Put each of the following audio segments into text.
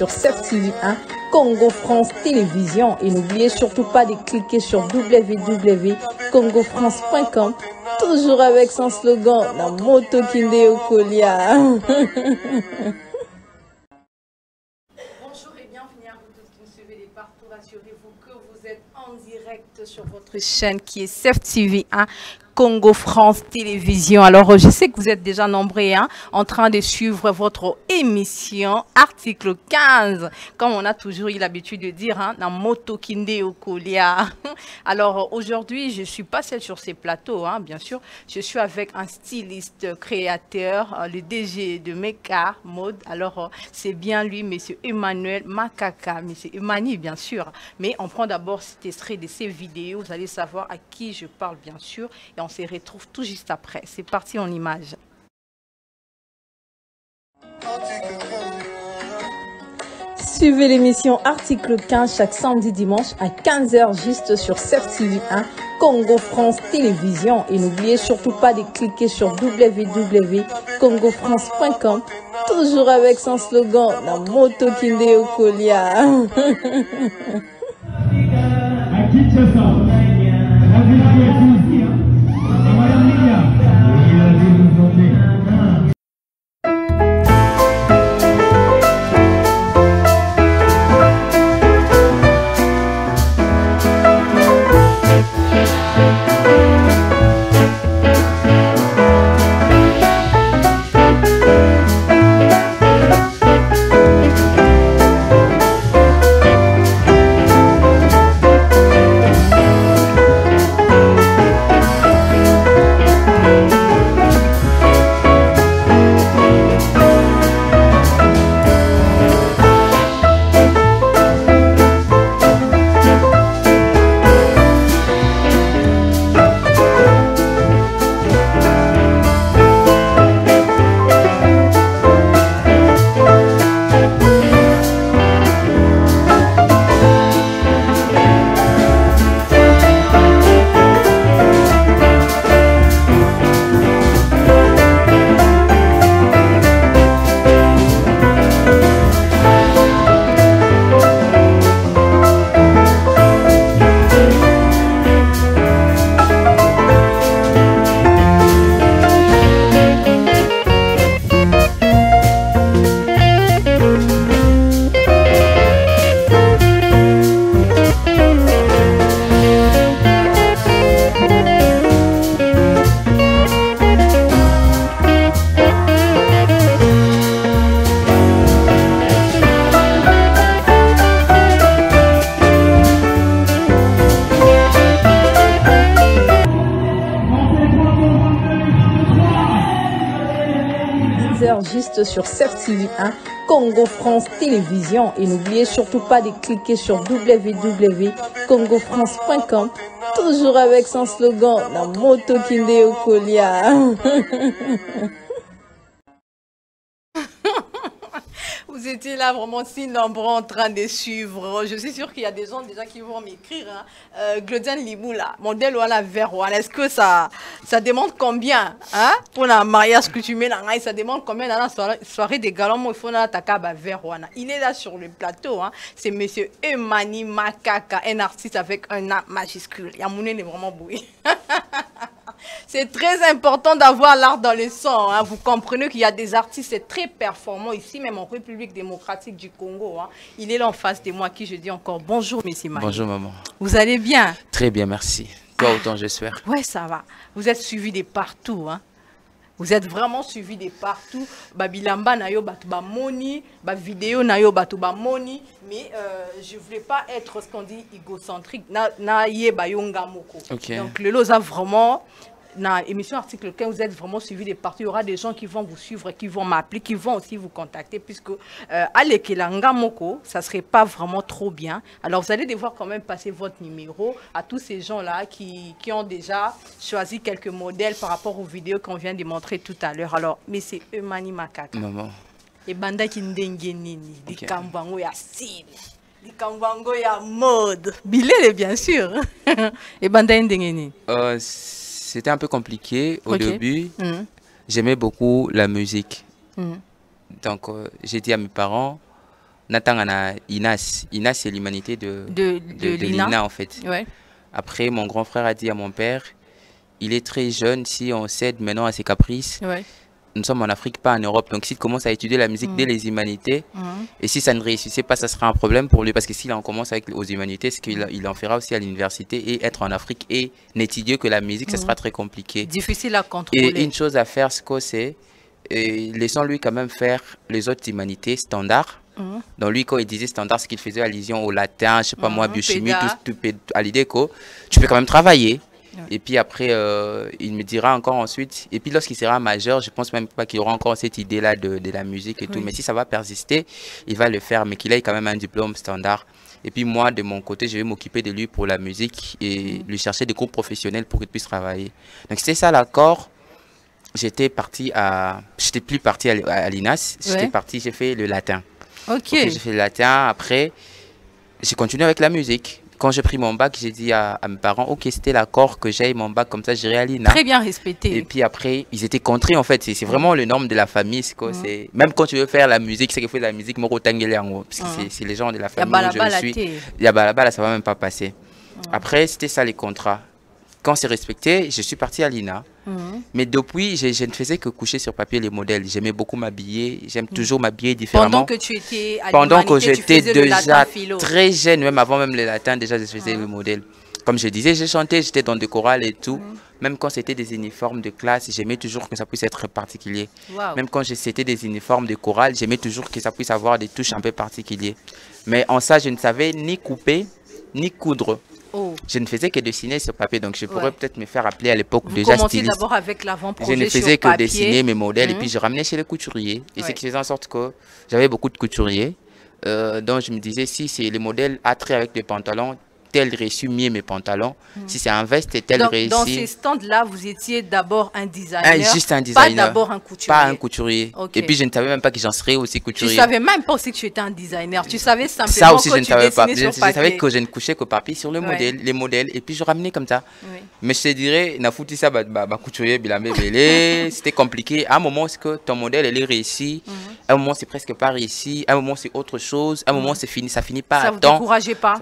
sur CERF-TV1, Congo France Télévision. Et n'oubliez surtout pas de cliquer sur www.congofrance.com. Toujours avec son slogan, la moto Kinde Okolia. Bonjour et bienvenue à vous tous qui nous suivez de partout. Rassurez-vous que vous êtes en direct sur votre chaîne qui est CERF-TV1, Congo France Télévision. Alors, je sais que vous êtes déjà nombreux en train de suivre votre émission Article 15, comme on a toujours eu l'habitude de dire, dans Moto Kinde Okolia. Alors, aujourd'hui, je ne suis pas seule sur ces plateaux, bien sûr. Je suis avec un styliste créateur, le DG de Meka Mode. Alors, c'est bien lui, monsieur Emmanuel Makaka, monsieur Emani, bien sûr. Mais on prend d'abord cet extrait de ces vidéos. Vous allez savoir à qui je parle, bien sûr. Et on se retrouve tout juste après. C'est parti en image. Suivez l'émission Article 15 chaque samedi dimanche à 15 h juste sur CERF-TV1, Congo France Télévision. Et n'oubliez surtout pas de cliquer sur www.congofrance.com. Toujours avec son slogan, la moto Kinde Okolia. Juste sur CERF-TV1, Congo France Télévision. Et n'oubliez surtout pas de cliquer sur www.congofrance.com. Toujours avec son slogan, la moto Kinde Okolia. Vous étiez là vraiment si nombreux en train de suivre. Je suis sûre qu'il y a des gens déjà qui vont m'écrire. Glodian Liboula, modèle ou la verre. Est-ce que ça demande combien pour un mariage que tu mets là, ça demande combien dans la soirée des galons, il faut un verre. Il est là sur le plateau. C'est monsieur Emani Makaka, un artiste avec un A majuscule. Yamouné est vraiment bouilli. C'est très important d'avoir l'art dans le son. Vous comprenez qu'il y a des artistes très performants ici, même en République démocratique du Congo. Il est là en face de moi, qui je dis encore bonjour, monsieur Mani. Bonjour, maman. Vous allez bien? Très bien, merci. Toi autant, j'espère. Oui, ça va. Vous êtes suivi de partout. Vous êtes vraiment suivi de partout. Babilamba na yo batu ba moni, ba vidéo na yo batu ba moni. Mais je ne voulais pas être ce qu'on dit égocentrique. Na ye ba yonga moko. Okay. Donc le loza vraiment. Dans l'émission Article 15, vous êtes vraiment suivi des parties. Il y aura des gens qui vont vous suivre, qui vont m'appeler, qui vont aussi vous contacter, puisque à l'Ekelanga Moko, ça ne serait pas vraiment trop bien. Alors, vous allez devoir quand même passer votre numéro à tous ces gens-là qui ont déjà choisi quelques modèles par rapport aux vidéos qu'on vient de montrer tout à l'heure. Alors, mais c'est Emani Makaka. Maman. Et Banda Kindengenini, des Kambango ya style, des Kambango ya mode. Bilele, bien sûr. Et Banda Ndengeni. C'était un peu compliqué au début. J'aimais beaucoup la musique. Donc, j'ai dit à mes parents, Natangana Inas. Inas, c'est l'humanité de Lina, en fait. Ouais. Après, mon grand frère a dit à mon père, il est très jeune, si on cède maintenant à ses caprices, Ouais. nous sommes en Afrique, pas en Europe. Donc, s'il commence à étudier la musique dès les humanités, et si ça ne réussissait pas, ça sera un problème pour lui. Parce que s'il en commence avec aux humanités, ce qu'il en fera aussi à l'université et être en Afrique et n'étudier que la musique, ça sera très compliqué. Difficile à contrôler. Et une chose à faire, ce que c'est, laissons-lui quand même faire les autres humanités standards. Donc, lui, quand il disait standard, ce qu'il faisait allusion au latin, je sais pas moi, biochimie, tout à l'idée que tu peux quand même travailler. Et puis après, il me dira encore ensuite. Et puis lorsqu'il sera majeur, je pense même pas qu'il aura encore cette idée-là de la musique et tout. Mais si ça va persister, il va le faire. Mais qu'il ait quand même un diplôme standard. Et puis moi, de mon côté, je vais m'occuper de lui pour la musique et lui chercher des cours professionnels pour qu'il puisse travailler. Donc c'est ça l'accord. J'étais plus parti à l'INAS. J'étais parti, j'ai fait le latin. Ok. J'ai fait le latin. Après, j'ai continué avec la musique. Quand j'ai pris mon bac, j'ai dit à mes parents, ok, c'était l'accord que j'aille mon bac, comme ça j'irai à l'INA. Très bien respecté. Et puis après, ils étaient contrés en fait. C'est vraiment le norme de la famille. Même quand tu veux faire la musique, c'est qu'il faut de la musique, parce que c'est les gens de la famille où je suis. Yabalabala, ça va même pas passer. Après, c'était ça les contrats. Quand c'est respecté, je suis parti à l'INA. Mais depuis, je ne faisais que coucher sur papier les modèles. J'aimais beaucoup m'habiller. J'aime toujours m'habiller différemment. Pendant que tu étais à Pendant que j'étais déjà philo. très jeune, même avant même les latins, déjà je faisais le modèle. Comme je disais, j'ai chanté, j'étais dans des chorales et tout. Même quand c'était des uniformes de classe, j'aimais toujours que ça puisse être particulier. Même quand c'était des uniformes de chorale, j'aimais toujours que ça puisse avoir des touches un peu particulières. Mais en ça, je ne savais ni couper, ni coudre. Je ne faisais que dessiner sur papier, donc je pourrais peut-être me faire appeler à l'époque déjà styliste. D'abord avec l'avant-projet. Je ne faisais que dessiner mes modèles et puis je ramenais chez les couturiers. Et ce qui faisait en sorte que j'avais beaucoup de couturiers. Donc je me disais, si c'est les modèles attrait avec les pantalons, tel réussit mieux mes pantalons. Si c'est un veste, tel réussit. Dans ces stands-là, vous étiez d'abord un designer. Juste un designer. Pas d'abord un couturier. Pas un couturier. Et puis je ne savais même pas que j'en serais aussi couturier. Tu ne savais même pas aussi que tu étais un designer. Tu savais simplement ça aussi, que je ne savais pas. Je savais que papier. je ne couchais qu'au papier sur le modèle, les modèles. Et puis je ramenais comme ça. Mais je te dirais, n'a foutu ça, couturier, bilamé, belé. C'était compliqué. À un moment, c'est que ton modèle, elle est réussi. À un moment, c'est presque pas réussi. À un moment, c'est autre chose. À un moment, c'est fini. Ça finit pas à temps. Ça vous décourageait pas?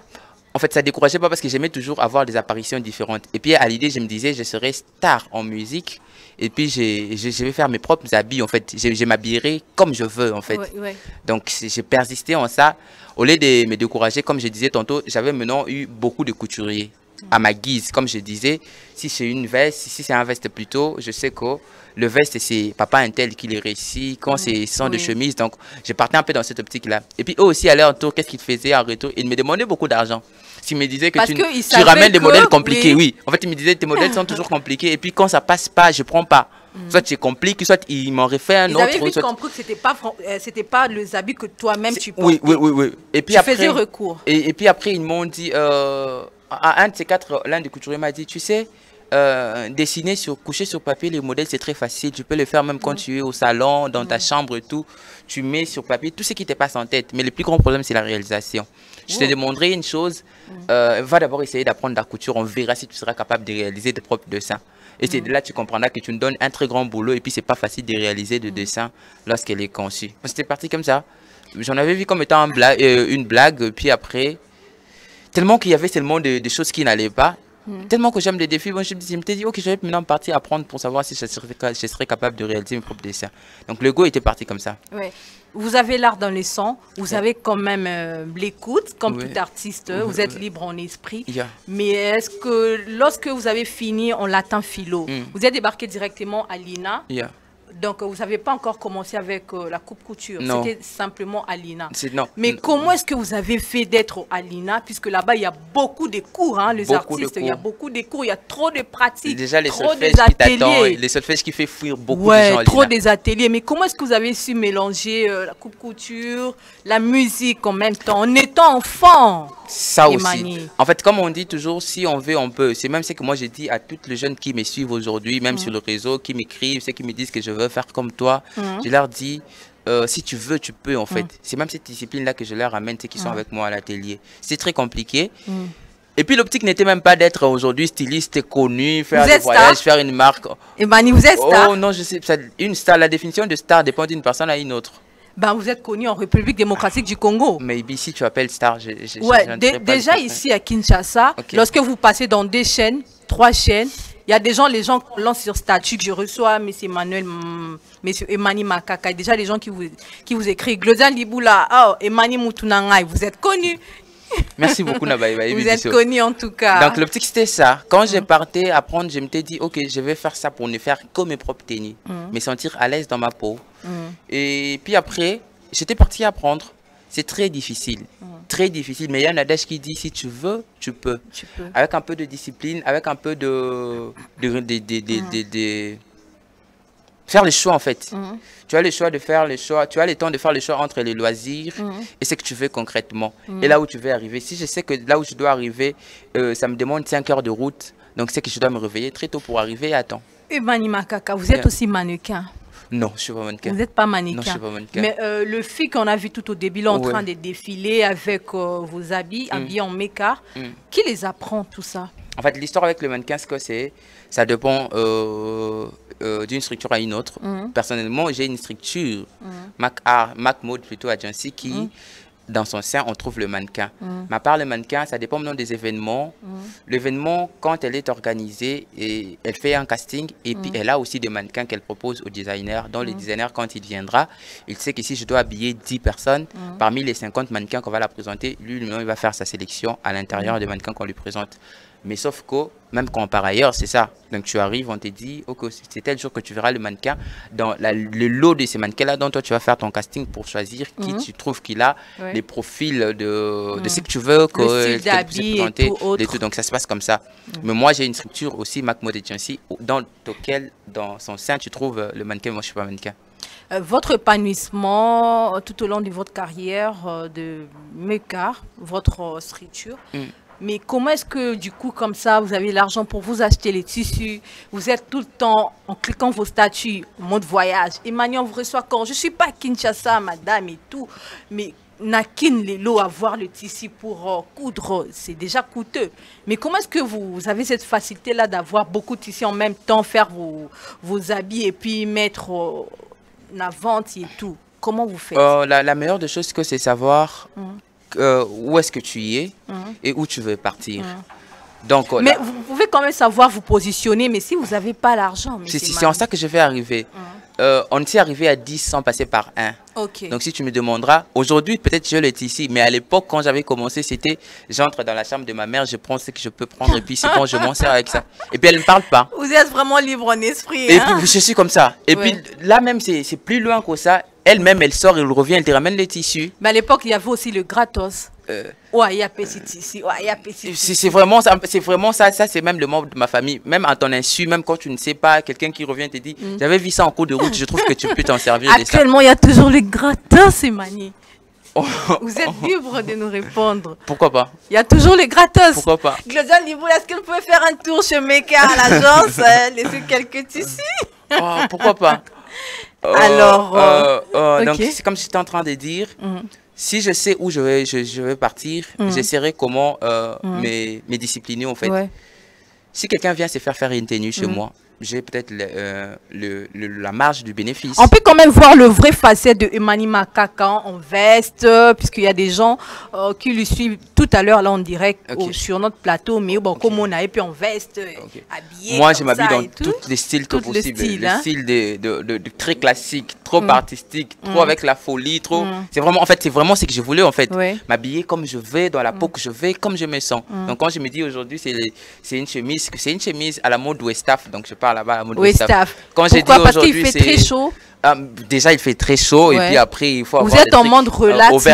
En fait, ça ne décourageait pas parce que j'aimais toujours avoir des apparitions différentes. Et puis, à l'idée, je me disais, je serais star en musique. Et puis, je vais faire mes propres habits, en fait. Je m'habillerai comme je veux, en fait. Donc, j'ai persisté en ça. Au lieu de me décourager, comme je disais tantôt, j'avais maintenant eu beaucoup de couturiers à ma guise. Comme je disais, si c'est une veste, si c'est un veste plutôt, je sais que le veste, c'est papa un tel qui les réussit. Quand c'est sans de chemise, donc je partais un peu dans cette optique-là. Et puis eux aussi, à leur tour, qu'est-ce qu'ils faisaient en retour? Ils me demandaient beaucoup d'argent. S'ils me disaient que tu ramènes des modèles compliqués, oui. En fait, ils me disaient tes modèles sont toujours compliqués. Et puis quand ça passe pas, je prends pas. Soit tu compliques, soit ils m'en refait un autre. Ils avaient vite compris que c'était pas les habits que toi-même tu portais. Oui. Et puis tu après, faisais recours. Et puis après, ils m'ont dit, à un de ces quatre, l'un des couturiers m'a dit, tu sais, dessiner coucher sur papier les modèles, c'est très facile. Tu peux le faire même quand tu es au salon, dans ta chambre et tout. Tu mets sur papier tout ce qui te passe en tête. Mais le plus grand problème, c'est la réalisation. Je te demanderai une chose. Va d'abord essayer d'apprendre la couture. On verra si tu seras capable de réaliser tes propres dessins. Et c'est de là que tu comprendras que tu nous donnes un très grand boulot. Et puis, c'est pas facile de réaliser de dessin lorsqu'elle est conçue. C'était parti comme ça. J'en avais vu comme étant une blague. Puis après, tellement qu'il y avait tellement de choses qui n'allaient pas. Tellement que j'aime les défis, bon, je me suis dit, ok, je vais maintenant partir apprendre pour savoir si je serais capable de réaliser mes propres dessins. Donc le go était parti comme ça. Ouais. Vous avez l'art dans les sons, vous avez quand même l'écoute, comme tout artiste, vous êtes libre en esprit. Mais est-ce que lorsque vous avez fini en latin philo, vous êtes débarqué directement à l'INA? Donc, vous n'avez pas encore commencé avec la coupe couture. C'était simplement à l'INA. Mais comment est-ce que vous avez fait d'être à l'INA? Puisque là-bas, il y a beaucoup de cours, hein, les artistes. Il y a beaucoup de cours, il y a trop de pratiques. Déjà, les solfèges qui t'attendent, les solfèges qui fait fuir beaucoup de gens à trop des ateliers. Mais comment est-ce que vous avez su mélanger la coupe couture, la musique en même temps, en étant enfant? Ça aussi. En fait, comme on dit toujours, si on veut, on peut. C'est même ce que moi, j'ai dit à toutes les jeunes qui me suivent aujourd'hui, même sur le réseau, qui m'écrivent, ceux qui me disent que je veux faire comme toi. Je leur dis, si tu veux, tu peux, en fait. C'est même cette discipline-là que je leur amène, ceux qui sont avec moi à l'atelier. C'est très compliqué. Et puis, l'optique n'était même pas d'être aujourd'hui styliste connu, faire des voyages, faire une marque. Et Mani, vous êtes star? Oh non, je sais. Une star, la définition de star dépend d'une personne à une autre. Ben, vous êtes connu en République démocratique du Congo. Mais ici, tu appelles star. Déjà ici à Kinshasa, lorsque vous passez dans 2 chaînes, 3 chaînes, il y a des gens, les gens lancent sur statut que je reçois, M. Emmanuel, M. Emani Makaka, déjà les gens qui vous écrivent, Glodian Liboula, oh, Emani Moutounangai, vous êtes connu. Merci beaucoup, Nabaïba. Vous êtes connu en tout cas. Donc, l'optique, c'était ça. Quand je partais apprendre, je m'étais dit, OK, je vais faire ça pour ne faire que mes propres tennis, me sentir à l'aise dans ma peau. Et puis après, j'étais parti apprendre. C'est très difficile. Très difficile. Mais il y a un adage qui dit, si tu veux, tu peux. Avec un peu de discipline, avec un peu de faire les choix, en fait. Tu as le choix de faire les choix, tu as le temps de faire les choix entre les loisirs et ce que tu veux concrètement. Et là où tu veux arriver. Si je sais que là où je dois arriver, ça me demande 5 heures de route, donc c'est que je dois me réveiller très tôt pour arriver à temps. Emani Makaka, vous êtes aussi mannequin? Non, je ne suis pas mannequin. Vous n'êtes pas mannequin. Non, je suis pas mannequin. Mais le fille qu'on a vu tout au début, là, en train de défiler avec vos habits, habillés en méca, qui les apprend tout ça? En fait, l'histoire avec le mannequin, ce que c'est, ça dépend d'une structure à une autre. Personnellement, j'ai une structure, Mac Mode plutôt agency, qui, dans son sein, on trouve le mannequin. Mais à part le mannequin, ça dépend maintenant des événements. L'événement, quand elle est organisée, et elle fait un casting, et puis elle a aussi des mannequins qu'elle propose au designer. Donc le designer, quand il viendra, il sait que si je dois habiller 10 personnes, parmi les 50 mannequins qu'on va la présenter, lui-même, il va faire sa sélection à l'intérieur des mannequins qu'on lui présente. Mais sauf que, même quand par ailleurs, c'est ça. Donc tu arrives, on te dit, ok, c'est tel jour que tu verras le mannequin. Dans le lot de ces mannequins-là, dont toi tu vas faire ton casting pour choisir qui tu trouves qu'il a, les profils de ce que tu veux, le style d'habit et tout. Donc ça se passe comme ça. Mais moi j'ai une structure aussi, Mac Mode Agency, dans son sein, tu trouves le mannequin. Moi je ne suis pas mannequin. Votre épanouissement tout au long de votre carrière de make-up, votre structure, mais comment est-ce que, du coup, comme ça, vous avez l'argent pour vous acheter les tissus? Vous êtes tout le temps, en cliquant vos statuts, au mode voyage. Emmanuel, on vous reçoit quand? Je ne suis pas à Kinshasa, madame, et tout. Mais Nakin, les lots, avoir le tissu pour coudre, c'est déjà coûteux. Mais comment est-ce que vous avez cette facilité-là d'avoir beaucoup de tissus en même temps, faire vos habits et puis mettre la vente et tout? Comment vous faites? La meilleure des choses, c'est savoir... où est-ce que tu y es et où tu veux partir. Donc, mais vous pouvez quand même savoir vous positionner, mais si vous n'avez pas l'argent... C'est en ça que je vais arriver. On s'est arrivé à 10 sans passer par 1. Donc si tu me demanderas, aujourd'hui peut-être je l'ai ici, mais à l'époque quand j'avais commencé, c'était j'entre dans la chambre de ma mère, je prends ce que je peux prendre et puis c'est bon, je m'en sers avec ça. Et puis elle ne me parle pas. Vous êtes vraiment libre en esprit. Et puis je suis comme ça. Et puis là même c'est plus loin que ça. Elle-même, elle sort, elle revient, elle te ramène les tissus. Mais à l'époque, il y avait aussi le gratos. Ouais, il y a petit tissu. Ouais, il y a petit tissu. C'est vraiment ça. Ça, c'est même le membre de ma famille. Même à ton insu, même quand tu ne sais pas, quelqu'un qui revient te dit, j'avais vu ça en cours de route, je trouve que tu peux t'en servir. Actuellement, il y a toujours le gratos, Emani. Vous êtes libre de nous répondre. Pourquoi pas? Il y a toujours les gratos. Pourquoi pas? Glodian Liboula, est-ce que vous pouvez faire un tour chez Meka à l'agence, laisser quelques tissus? Pourquoi pas? Alors, donc c'est comme si j'étais en train de dire, si je sais où je vais partir, j'essaierai comment me discipliner en fait. Si quelqu'un vient se faire une tenue chez moi, j'ai peut-être la marge du bénéfice. On peut quand même voir le vrai facette de Emani Makaka en veste, puisqu'il y a des gens qui lui suivent tout à l'heure là en direct sur notre plateau, mais bon, comme on a et puis en veste, habillé. Moi, je m'habille dans tous les styles possibles. Le style de très classique, trop artistique, trop avec la folie, trop. C'est vraiment, en fait, c'est vraiment ce que je voulais en fait. M'habiller comme je vais, dans la peau que je vais, comme je me sens. Donc quand je me dis aujourd'hui, c'est une chemise à la mode Westaf, donc je parle là-bas à la mode Westaf. Quand j'ai dit parce qu'il fait très chaud. Déjà, il fait très chaud et puis après, il faut avoir... Vous êtes en mode relax,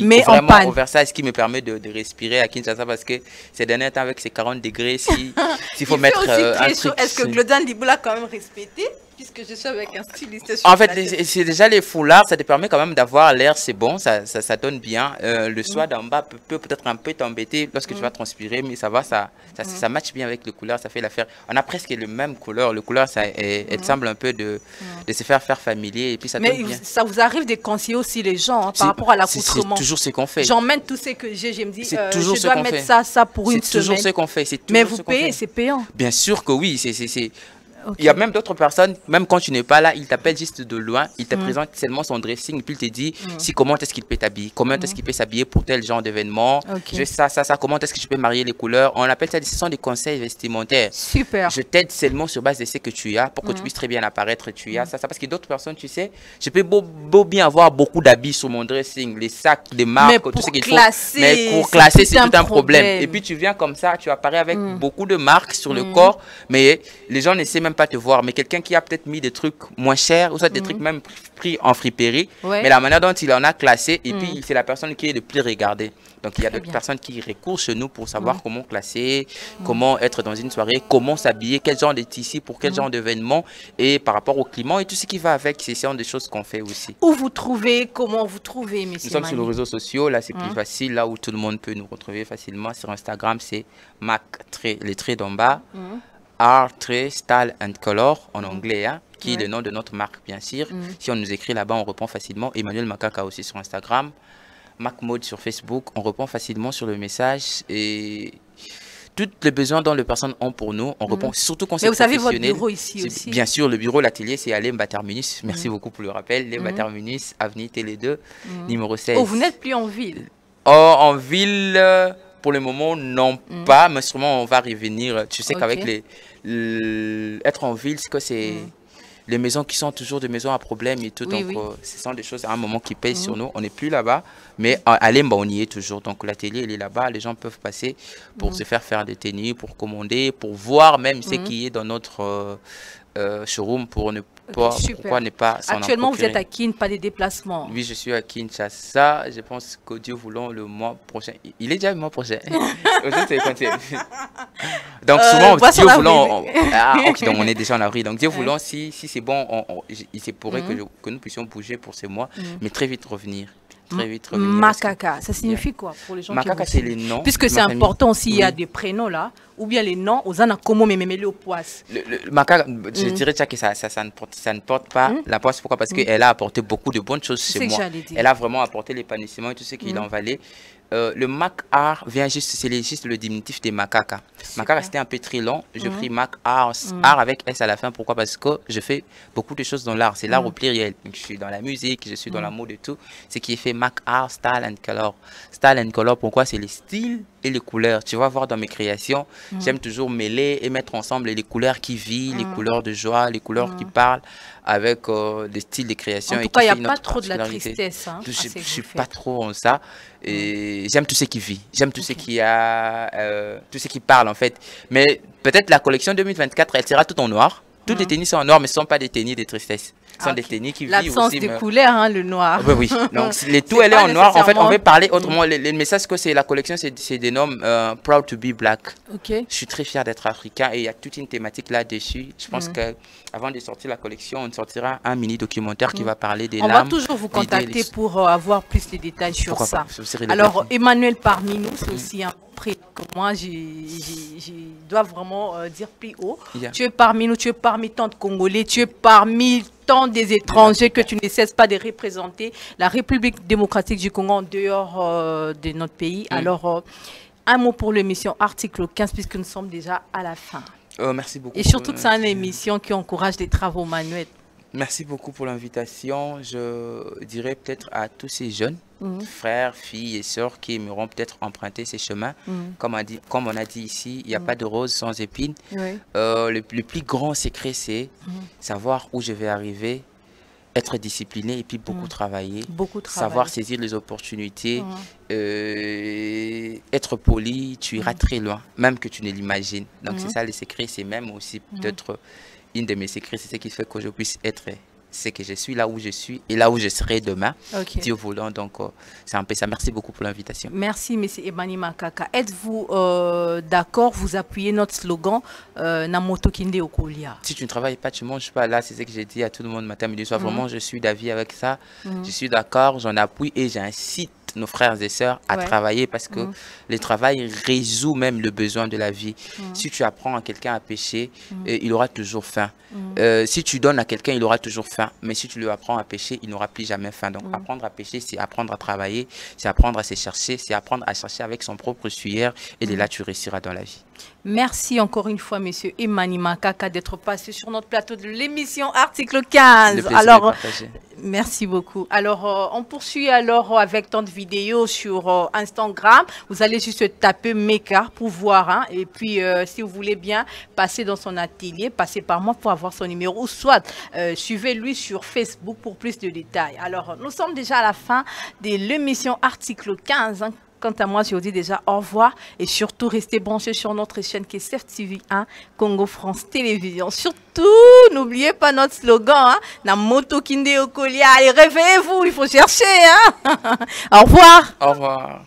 mais en panne. Oversize, ce qui me permet de respirer à Kinshasa parce que ces derniers temps, avec ces 40 degrés, s'il faut mettre un truc... Est-ce que Glodian Liboula a quand même respecté? Puisque je suis avec un styliste. En fait, c'est déjà les foulards, ça te permet quand même d'avoir l'air, c'est bon, ça donne bien. Le soie d'en bas peut peut-être un peu t'embêter lorsque tu vas transpirer, mais ça va, ça match bien avec le couleur, ça fait l'affaire. On a presque le même couleur. Le couleur, elle semble un peu de se faire familier et puis ça donne bien. Mais ça vous arrive de conseiller aussi les gens par rapport à l'accoutrement. C'est toujours ce qu'on fait. J'emmène tout ce que j'ai, je me dis, je dois mettre ça pour une semaine. C'est toujours ce qu'on fait. Mais vous payez, c'est payant. Bien sûr que oui, Il y a même d'autres personnes, même quand tu n'es pas là, il t'appelle juste de loin, il te présente seulement son dressing, puis il te dit si comment est-ce qu'il peut t'habiller, comment est-ce qu'il peut s'habiller pour tel genre d'événement, ça, comment est-ce que tu peux marier les couleurs. On appelle ça, ce sont des conseils vestimentaires. Super. Je t'aide seulement sur base de ce que tu as, pour que tu puisses très bien apparaître, tu as ça, parce que d'autres personnes, tu sais, je peux beau bien avoir beaucoup d'habits sur mon dressing, les sacs, des marques, tout ce qu'il faut, mais pour classer, c'est tout un problème. Et puis tu viens comme ça, tu apparais avec beaucoup de marques sur le corps, mais les gens ne savent même pas te voir. Mais quelqu'un qui a peut-être mis des trucs moins chers, ou soit des trucs même pris en friperie, mais la manière dont il en a classé, et puis c'est la personne qui est le plus regardée. Donc il y a d'autres personnes qui recourent chez nous pour savoir comment classer, comment être dans une soirée, comment s'habiller, quel genre de tissu pour quel genre d'événement, et par rapport au climat et tout ce qui va avec, c'est ce genre de choses qu'on fait aussi. Où vous trouvez, comment vous trouvez, monsieur? Nous sommes sur les réseaux sociaux, là c'est plus facile, là où tout le monde peut nous retrouver facilement. Sur Instagram, c'est Mac, les traits d'en bas, Art, Style and Color en anglais, hein, qui est le nom de notre marque, bien sûr. Si on nous écrit là-bas, on répond facilement. Emmanuel Makaka aussi sur Instagram. Mac Mode sur Facebook, on répond facilement sur le message et tous les besoins dont les personnes ont pour nous, on répond surtout quand c'est professionnel. Mais vous avez votre bureau ici aussi? Bien sûr, le bureau, l'atelier, c'est à Lemba Terminus. Merci beaucoup pour le rappel. Lemba Terminus, avenue Télé 2, numéro 16. Oh, vous n'êtes plus en ville? Oh, en ville, pour le moment, non pas, mais sûrement on va revenir. Tu sais qu'avec être en ville, c'est que c'est... Les maisons qui sont toujours des maisons à problème et tout, donc ce sont des choses à un moment qui pèsent sur nous. On n'est plus là-bas, mais à Lemba, on y est toujours. Donc l'atelier, il est là-bas, les gens peuvent passer pour se faire des tenues, pour commander, pour voir même ce qui est dans notre showroom pour ne pas, pourquoi ne pas s'en Actuellement, procurer. vous êtes à Kin, pas de déplacement? Oui, je suis à Kinshasa. Je pense que Dieu voulant le mois prochain. Il est déjà le mois prochain. Donc souvent, Dieu voulant, donc on est déjà en avril. Donc Dieu voulant, si c'est bon, il se pourrait que nous puissions bouger pour ce mois, mais très vite revenir. Très vite revenir. Makaka, ça signifie quoi pour les gens Makaka, c'est les noms. Puisque c'est important s'il y a des prénoms là, ou bien les noms, aux anakomo mememele au poisse. Le Makaka, je dirais que ça ne porte pas la poisse. Pourquoi? Parce qu'elle a apporté beaucoup de bonnes choses chez moi. Elle a vraiment apporté l'épanouissement et tout ce qu'il en valait. Le Mac Art vient juste, c'est juste le diminutif des Makaka. Makaka, c'était un peu très long. Je pris Mac Art, art avec S à la fin. Pourquoi? Parce que je fais beaucoup de choses dans l'art. C'est l'art au pluriel. Donc, je suis dans la musique, je suis dans la mode et tout. Ce qui est fait Mac Art, Style and Color. Style and Color, pourquoi? C'est les styles et les couleurs. Tu vas voir dans mes créations, j'aime toujours mêler et mettre ensemble les couleurs qui vivent, les couleurs de joie, les couleurs qui parlent avec des styles de création. En tout cas, il n'y a pas trop de la tristesse. Hein, je ne suis pas trop en ça. Et j'aime tout ce qui vit. J'aime tout ce qui a, tout ce qui parle en fait. Mais peut-être la collection 2024, elle sera tout en noir. Toutes les tenues sont en noir, mais ce ne sont pas des tenues de tristesse. Ce sont des tenues qui vivent aussi. L'absence de couleurs, hein, le noir. Oui, oui. Donc, tout, elle est en noir. En fait, on veut parler autrement. Les messages que c'est la collection, c'est des noms Proud to be Black. Je suis très fier d'être africain et il y a toute une thématique là-dessus. Je pense qu'avant de sortir la collection, on sortira un mini-documentaire qui va parler des On larmes. va toujours vous contacter pour avoir plus de détails sur ça. Pas, alors, Emmanuel parmi nous, c'est aussi un prix que moi, je dois vraiment dire plus haut. Tu es parmi nous, tu es parmi tant de Congolais, tu es parmi tant des étrangers que tu ne cesses pas de représenter la République démocratique du Congo en dehors de notre pays. Alors, un mot pour l'émission Article 15, puisque nous sommes déjà à la fin. Merci beaucoup. Et surtout que c'est une émission qui encourage les travaux manuels. Merci beaucoup pour l'invitation. Je dirais peut-être à tous ces jeunes, frères, filles et sœurs qui aimeront peut-être emprunter ces chemins. Comme on a dit ici, il n'y a pas de rose sans épines. Le plus grand secret, c'est savoir où je vais arriver, être discipliné et puis beaucoup travailler. Savoir saisir les opportunités, être poli, tu iras très loin, même que tu ne l'imagines. Donc c'est ça le secret, c'est même aussi peut-être... Une de mes secrets, c'est ce qui fait que je puisse être ce que je suis, là où je suis et là où je serai demain. Dieu voulant, donc c'est un peu ça. Merci beaucoup pour l'invitation. Merci, M. Emmanuel Makaka. Êtes-vous d'accord, vous appuyez notre slogan Namoto Kinde Okolia? Si tu ne travailles pas, tu ne manges pas. Là, c'est ce que j'ai dit à tout le monde matin, midi, soir. Vraiment, je suis d'avis avec ça. Je suis d'accord, j'en appuie et j'incite nos frères et sœurs à travailler parce que le travail résout même le besoin de la vie. Si tu apprends à quelqu'un à pêcher, il aura toujours faim. Si tu donnes à quelqu'un, il aura toujours faim. Mais si tu lui apprends à pêcher, il n'aura plus jamais faim. Donc apprendre à pêcher, c'est apprendre à travailler, c'est apprendre à se chercher, c'est apprendre à chercher avec son propre suaire et de là tu réussiras dans la vie. Merci encore une fois, monsieur Imani Makaka, d'être passé sur notre plateau de l'émission Article 15. Alors, merci beaucoup. Alors, on poursuit alors avec tant de vidéos sur Instagram. Vous allez juste taper Meka pour voir. Hein, et puis, si vous voulez bien passer dans son atelier, passez par moi pour avoir son numéro. Ou soit, suivez-lui sur Facebook pour plus de détails. Alors, nous sommes déjà à la fin de l'émission Article 15. Hein. Quant à moi, je vous dis déjà au revoir et surtout restez branchés sur notre chaîne qui est CERF-TV1 Congo France Télévision. Surtout, n'oubliez pas notre slogan, hein, na moto kinde okolia. Allez, réveillez-vous, il faut chercher. Hein. Au revoir. Au revoir.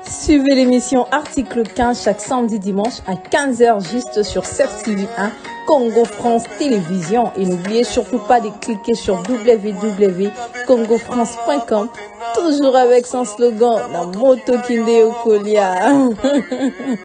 Suivez l'émission Article 15 chaque samedi dimanche à 15h juste sur CERF-TV1 Congo France Télévision. Et n'oubliez surtout pas de cliquer sur www.congofrance.com, toujours avec son slogan, la moto kinde okolia.